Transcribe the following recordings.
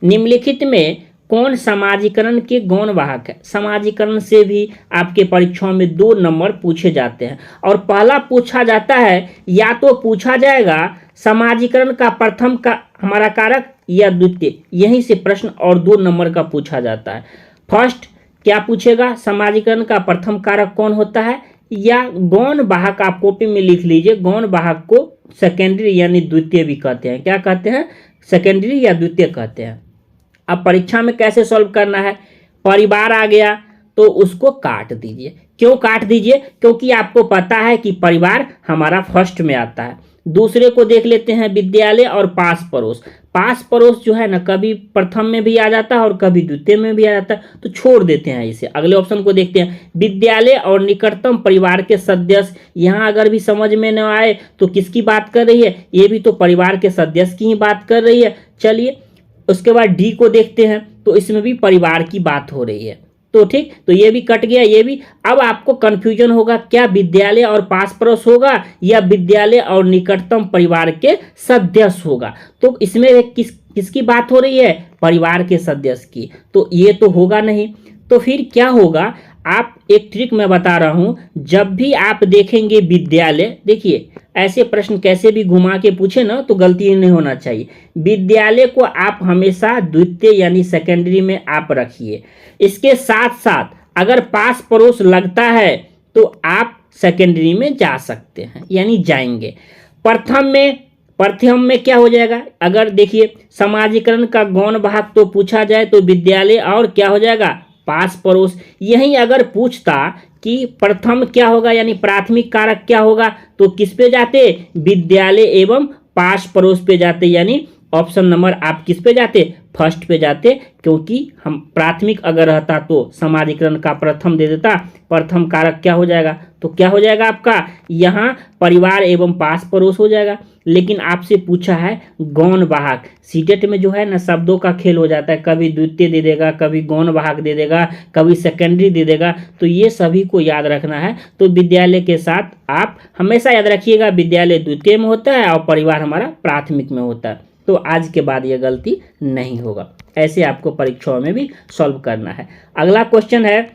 निम्नलिखित में कौन समाजीकरण के गौण वाहक है? समाजीकरण से भी आपके परीक्षाओं में 2 नंबर पूछे जाते हैं। और पहला पूछा जाता है, या तो पूछा जाएगा समाजीकरण का प्रथम का हमारा कारक या द्वितीय, यहीं से प्रश्न और 2 नंबर का पूछा जाता है। फर्स्ट क्या पूछेगा, समाजीकरण का प्रथम कारक कौन होता है, या गौण वाहक। आप कॉपी में लिख लीजिए, गौण वाहक को सेकेंडरी यानी द्वितीय भी कहते हैं। क्या कहते हैं? सेकेंडरी या द्वितीय कहते हैं। अब परीक्षा में कैसे सॉल्व करना है, परिवार आ गया तो उसको काट दीजिए। क्यों काट दीजिए? क्योंकि आपको पता है कि परिवार हमारा फर्स्ट में आता है। दूसरे को देख लेते हैं, विद्यालय और पास पड़ोस। पास पड़ोस जो है ना, कभी प्रथम में भी आ जाता है और कभी द्वितीय में भी आ जाता है, तो छोड़ देते हैं इसे। अगले ऑप्शन को देखते हैं, विद्यालय और निकटतम परिवार के सदस्य। यहाँ अगर भी समझ में न आए तो किसकी बात कर रही है, ये भी तो परिवार के सदस्य की ही बात कर रही है। चलिए उसके बाद डी को देखते हैं, तो इसमें भी परिवार की बात हो रही है, तो ठीक, तो ये भी कट गया, ये भी। अब आपको कंफ्यूजन होगा, क्या विद्यालय और पास पड़ोस होगा या विद्यालय और निकटतम परिवार के सदस्य होगा? तो इसमें किसकी बात हो रही है? परिवार के सदस्य की, तो ये तो होगा नहीं। तो फिर क्या होगा, आप एक ट्रिक मैं बता रहा हूं, जब भी आप देखेंगे विद्यालय, देखिए ऐसे प्रश्न कैसे भी घुमा के पूछे ना तो गलती नहीं होना चाहिए। विद्यालय को आप हमेशा द्वितीय यानी सेकेंडरी में आप रखिए। इसके साथ साथ अगर पास पड़ोस लगता है तो आप सेकेंडरी में जा सकते हैं, यानी जाएंगे। प्रथम में क्या हो जाएगा, अगर देखिए समाजीकरण का गौण वाहक तो पूछा जाए तो विद्यालय और क्या हो जाएगा, पास पड़ोस। यहीं अगर पूछता कि प्रथम क्या होगा यानी प्राथमिक कारक क्या होगा, तो किस पे जाते, विद्यालय एवं पास पड़ोस पे जाते, यानी ऑप्शन नंबर आप किस पे जाते, फर्स्ट पे जाते। क्योंकि हम प्राथमिक अगर रहता तो समाजीकरण का प्रथम दे देता, प्रथम कारक क्या हो जाएगा, तो क्या हो जाएगा आपका यहाँ परिवार एवं पास पड़ोस हो जाएगा। लेकिन आपसे पूछा है गौण वाहक, सीटेट में जो है ना शब्दों का खेल हो जाता है, कभी द्वितीय दे देगा, कभी गौण वाहक दे देगा, कभी सेकेंडरी दे देगा, तो ये सभी को याद रखना है। तो विद्यालय के साथ आप हमेशा याद रखिएगा, विद्यालय द्वितीय में होता है और परिवार हमारा प्राथमिक में होता है। तो आज के बाद ये गलती नहीं होगा। ऐसे आपको परीक्षाओं में भी सॉल्व करना है। अगला क्वेश्चन है,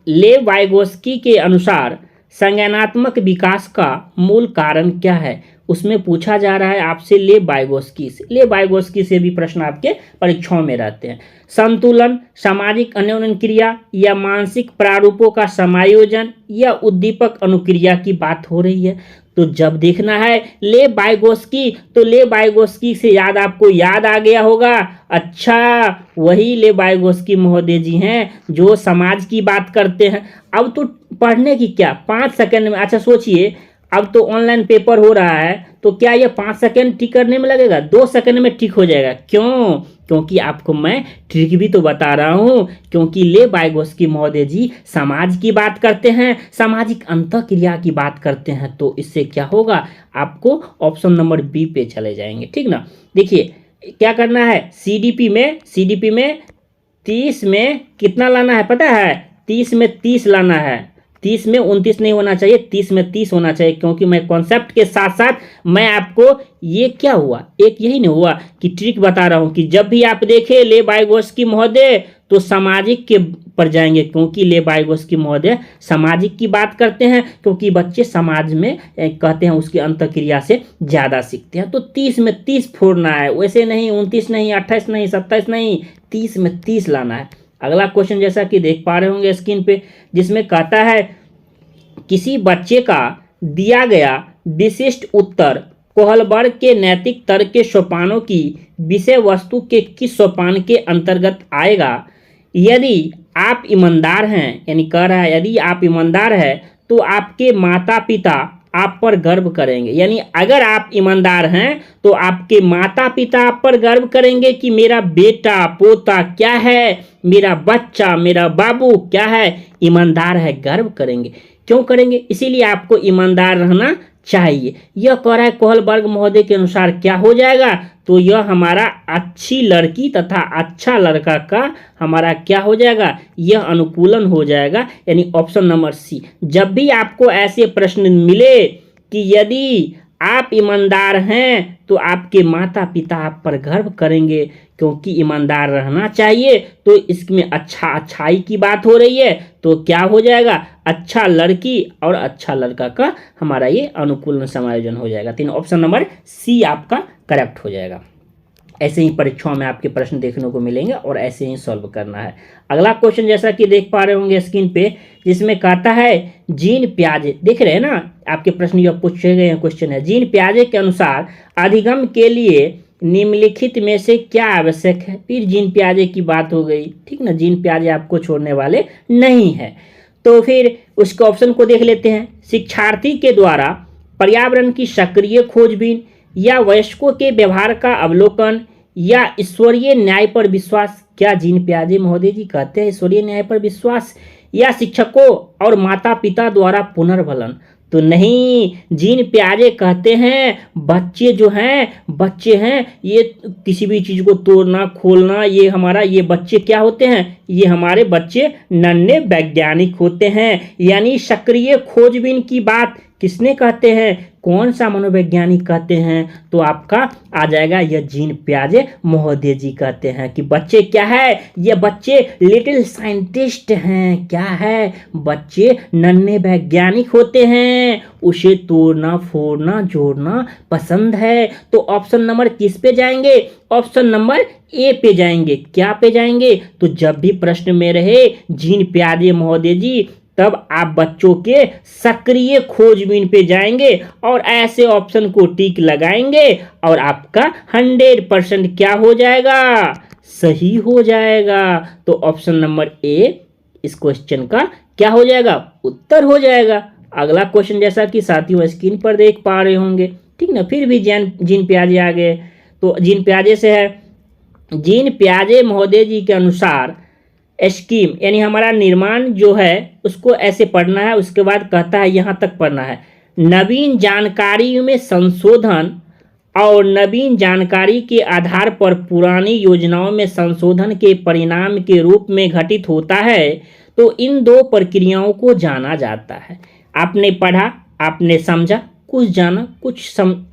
लेव वाइगोस्की के अनुसार संज्ञानात्मक विकास का मूल कारण क्या है? उसमें पूछा जा रहा है आपसे लेव वाइगोस्की से। लेव वाइगोस्की से भी प्रश्न आपके परीक्षाओं में रहते हैं। संतुलन, सामाजिक अन्योन्य क्रिया या मानसिक प्रारूपों का समायोजन या उद्दीपक अनुक्रिया की बात हो रही है। तो जब देखना है लेव वाइगोस्की, तो लेव वाइगोस्की से याद आपको याद आ गया होगा, अच्छा वही लेव वाइगोस्की महोदय जी हैं जो समाज की बात करते हैं। अब तो पढ़ने की क्या 5 सेकंड में, अच्छा सोचिए अब तो ऑनलाइन पेपर हो रहा है, तो क्या ये 5 सेकंड टिक करने में लगेगा, 2 सेकंड में टिक हो जाएगा। क्यों? क्योंकि आपको मैं ट्रिक भी तो बता रहा हूं, क्योंकि लेव वाइगोस्की महोदय जी समाज की बात करते हैं, सामाजिक अंतःक्रिया की बात करते हैं। तो इससे क्या होगा, आपको ऑप्शन नंबर बी पे चले जाएंगे, ठीक ना। देखिए क्या करना है, सीडीपी में 30 में कितना लाना है पता है, 30 में 30 लाना है, 30 में 29 नहीं होना चाहिए, 30 में 30 होना चाहिए। क्योंकि मैं कॉन्सेप्ट के साथ साथ मैं आपको ये क्या हुआ, एक यही नहीं हुआ कि ट्रिक बता रहा हूं कि जब भी आप देखें लेव वाइगोस्की महोदय तो सामाजिक के पर जाएंगे, क्योंकि लेव वाइगोस्की महोदय सामाजिक की बात करते हैं, क्योंकि बच्चे समाज में कहते हैं उसकी अंतःक्रिया से ज़्यादा सीखते हैं। तो 30 में 30 फोड़ना है, वैसे नहीं 29 नहीं 28 नहीं 27 नहीं, 30 में 30 लाना है। अगला क्वेश्चन जैसा कि देख पा रहे होंगे स्क्रीन पे, जिसमें कहता है किसी बच्चे का दिया गया विशिष्ट उत्तर कोहलबर्ग के नैतिक तर्क के सोपानों की विषय वस्तु के किस सोपान के अंतर्गत आएगा? यदि आप ईमानदार हैं, यानी कह रहा है यदि आप ईमानदार हैं तो आपके माता पिता आप पर गर्व करेंगे। यानी अगर आप ईमानदार हैं तो आपके माता पिता आप पर गर्व करेंगे कि मेरा बेटा पोता क्या है, मेरा बच्चा मेरा बाबू क्या है, ईमानदार है, गर्व करेंगे। क्यों करेंगे? इसीलिए आपको ईमानदार रहना चाहिए। यह कह रहा है कोहलबर्ग महोदय के अनुसार क्या हो जाएगा, तो यह हमारा अच्छी लड़की तथा अच्छा लड़का का हमारा क्या हो जाएगा, यह अनुकूलन हो जाएगा, यानी ऑप्शन नंबर सी। जब भी आपको ऐसे प्रश्न मिले कि यदि आप ईमानदार हैं तो आपके माता पिता आप पर गर्व करेंगे, क्योंकि ईमानदार रहना चाहिए। तो इसमें अच्छाई की बात हो रही है, तो क्या हो जाएगा, अच्छा लड़की और अच्छा लड़का का हमारा ये अनुकूलन समायोजन हो जाएगा। तो ऑप्शन नंबर सी आपका करेक्ट हो जाएगा। ऐसे ही परीक्षाओं में आपके प्रश्न देखने को मिलेंगे और ऐसे ही सॉल्व करना है। अगला क्वेश्चन जैसा कि देख पा रहे होंगे स्क्रीन पे, जिसमें कहता है जीन पियाजे, देख रहे हैं ना आपके प्रश्न जो पूछे गए हैं, क्वेश्चन है जीन पियाजे के अनुसार अधिगम के लिए निम्नलिखित में से क्या आवश्यक है। फिर जीन पियाजे की बात हो गई, ठीक ना, जीन पियाजे आपको छोड़ने वाले नहीं है। तो फिर उसके ऑप्शन को देख लेते हैं। शिक्षार्थी के द्वारा पर्यावरण की सक्रिय खोजबीन, या वयस्कों के व्यवहार का अवलोकन, या ईश्वरीय न्याय पर विश्वास। क्या जीन पियाजे महोदय जी कहते हैं ईश्वरीय न्याय पर विश्वास, या शिक्षकों और माता पिता द्वारा पुनर्भलन। तो नहीं, जीन पियाजे कहते हैं बच्चे जो हैं, बच्चे हैं ये किसी भी चीज़ को तोड़ना खोलना, ये बच्चे क्या होते हैं, ये हमारे बच्चे नन्हे वैज्ञानिक होते हैं। यानी सक्रिय खोजबीन की बात किसने कहते हैं, कौन सा मनोवैज्ञानिक कहते हैं, तो आपका आ जाएगा यह जीन पियाजे महोदय जी कहते हैं कि बच्चे क्या है, ये बच्चे लिटिल साइंटिस्ट हैं। क्या है, बच्चे नन्हे वैज्ञानिक होते हैं, उसे तोड़ना फोड़ना जोड़ना पसंद है। तो ऑप्शन नंबर किस पे जाएंगे, ऑप्शन नंबर ए पे जाएंगे। क्या पे जाएंगे, तो जब भी प्रश्न में रहे जीन पियाजे महोदय जी, तब आप बच्चों के सक्रिय खोजबीन पे जाएंगे और ऐसे ऑप्शन को टिक लगाएंगे और आपका 100% क्या हो जाएगा, सही हो जाएगा। तो ऑप्शन नंबर ए इस क्वेश्चन का क्या हो जाएगा, उत्तर हो जाएगा। अगला क्वेश्चन जैसा कि साथियों स्क्रीन पर देख पा रहे होंगे, ठीक ना, फिर भी जीन पियाजे आ गए। तो जीन पियाजे से है, जीन पियाजे महोदय जी के अनुसार स्कीम यानी हमारा निर्माण जो है उसको ऐसे पढ़ना है। उसके बाद कहता है यहाँ तक पढ़ना है, नवीन जानकारी में संशोधन और नवीन जानकारी के आधार पर पुरानी योजनाओं में संशोधन के परिणाम के रूप में घटित होता है। तो इन दो प्रक्रियाओं को जाना जाता है। आपने पढ़ा, आपने समझा, कुछ जाना,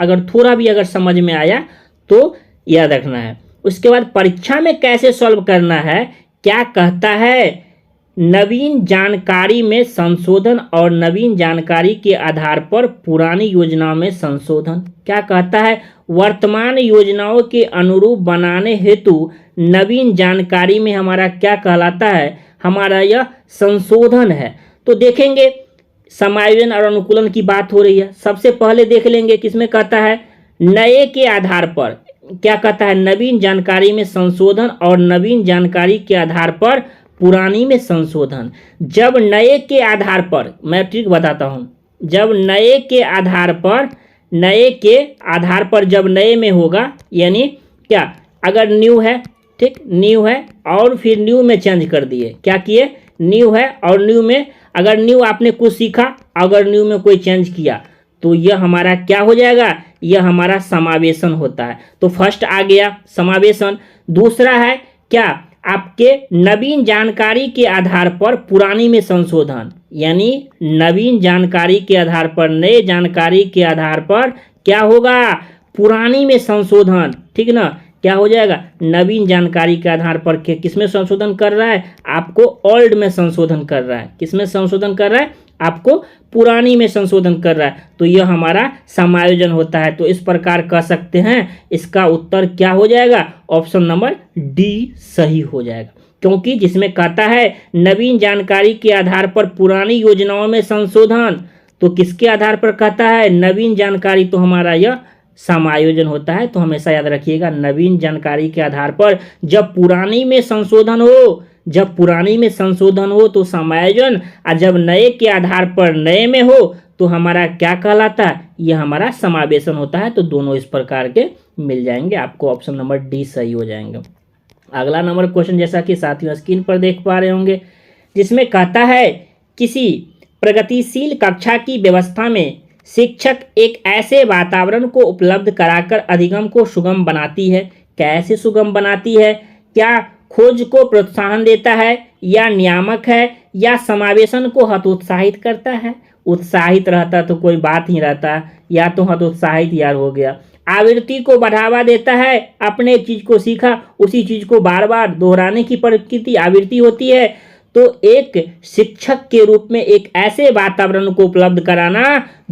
अगर थोड़ा भी अगर समझ में आया तो याद रखना है। उसके बाद परीक्षा में कैसे सॉल्व करना है, क्या कहता है, नवीन जानकारी में संशोधन और नवीन जानकारी के आधार पर पुरानी योजनाओं में संशोधन। क्या कहता है, वर्तमान योजनाओं के अनुरूप बनाने हेतु नवीन जानकारी में हमारा क्या कहलाता है, हमारा यह संशोधन है। तो देखेंगे समायोजन और अनुकूलन की बात हो रही है। सबसे पहले देख लेंगे किसमें कहता है, नए के आधार पर। क्या कहता है, नवीन जानकारी में संशोधन और नवीन जानकारी के आधार पर पुरानी में संशोधन। जब नए के आधार पर, मैं ट्रिक बताता हूं, जब नए के आधार पर जब नए में होगा, यानी क्या, अगर न्यू है, ठीक, न्यू है और फिर न्यू में चेंज कर दिए, क्या किए, न्यू है और न्यू में, अगर न्यू आपने कुछ सीखा, अगर न्यू में कोई चेंज किया, तो यह हमारा क्या हो जाएगा, यह हमारा समावेशन होता है। तो फर्स्ट आ गया समावेशन। दूसरा है क्या, आपके नवीन जानकारी के आधार पर पुरानी में संशोधन, यानी नवीन जानकारी के आधार पर, नए जानकारी के आधार पर क्या होगा, पुरानी में संशोधन, ठीक ना, क्या हो जाएगा, नवीन जानकारी के आधार पर किसमें संशोधन कर रहा है, आपको ओल्ड में संशोधन कर रहा है। किसमें संशोधन कर रहा है, आपको पुरानी में संशोधन कर रहा है। तो यह हमारा समायोजन होता है। तो इस प्रकार कह सकते हैं इसका उत्तर क्या हो जाएगा, ऑप्शन नंबर डी सही हो जाएगा। क्योंकि जिसमें कहता है नवीन जानकारी के आधार पर पुरानी योजनाओं में संशोधन, तो किसके आधार पर कहता है, नवीन जानकारी, तो हमारा यह समायोजन होता है। तो हमेशा याद रखिएगा, नवीन जानकारी के आधार पर जब पुरानी में संशोधन हो, जब पुरानी में संशोधन हो तो समायोजन, और जब नए के आधार पर नए में हो तो हमारा क्या कहलाता है, यह हमारा समावेशन होता है। तो दोनों इस प्रकार के मिल जाएंगे, आपको ऑप्शन नंबर डी सही हो जाएंगे। अगला नंबर क्वेश्चन जैसा कि साथियों स्क्रीन पर देख पा रहे होंगे, जिसमें कहता है किसी प्रगतिशील कक्षा की व्यवस्था में शिक्षक एक ऐसे वातावरण को उपलब्ध कराकर अधिगम को सुगम बनाती है। कैसे सुगम बनाती है, क्या खोज को प्रोत्साहन देता है, या नियामक है, या समावेशन को हतोत्साहित करता है। उत्साहित रहता तो कोई बात ही रहता, या तो हतोत्साहित यार हो गया। आवृत्ति को बढ़ावा देता है, अपने एक चीज को सीखा उसी चीज को बार बार दोहराने की प्रकृति आवृत्ति होती है। तो एक शिक्षक के रूप में एक ऐसे वातावरण को उपलब्ध कराना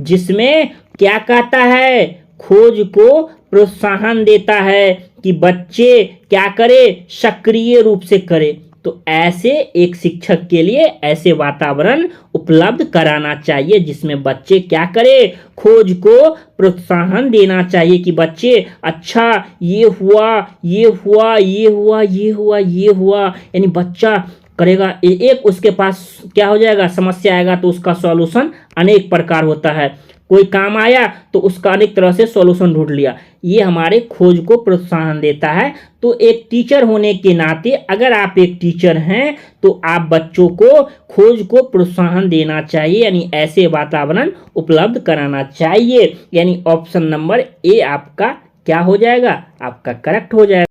जिसमें क्या कहता है, खोज को प्रोत्साहन देता है कि बच्चे क्या करे, सक्रिय रूप से करे। तो ऐसे एक शिक्षक के लिए ऐसे वातावरण उपलब्ध कराना चाहिए जिसमें बच्चे क्या करे, खोज को प्रोत्साहन देना चाहिए कि बच्चे अच्छा ये हुआ ये हुआ ये हुआ ये हुआ ये हुआ, यानी बच्चा करेगा एक उसके पास क्या हो जाएगा, समस्या आएगा तो उसका सॉल्यूशन अनेक प्रकार होता है। कोई काम आया तो उसका अनेक तरह से सॉल्यूशन ढूंढ लिया, ये हमारे खोज को प्रोत्साहन देता है। तो एक टीचर होने के नाते अगर आप एक टीचर हैं तो आप बच्चों को खोज को प्रोत्साहन देना चाहिए, यानी ऐसे वातावरण उपलब्ध कराना चाहिए। यानी ऑप्शन नंबर ए आपका क्या हो जाएगा, आपका करेक्ट हो जाएगा।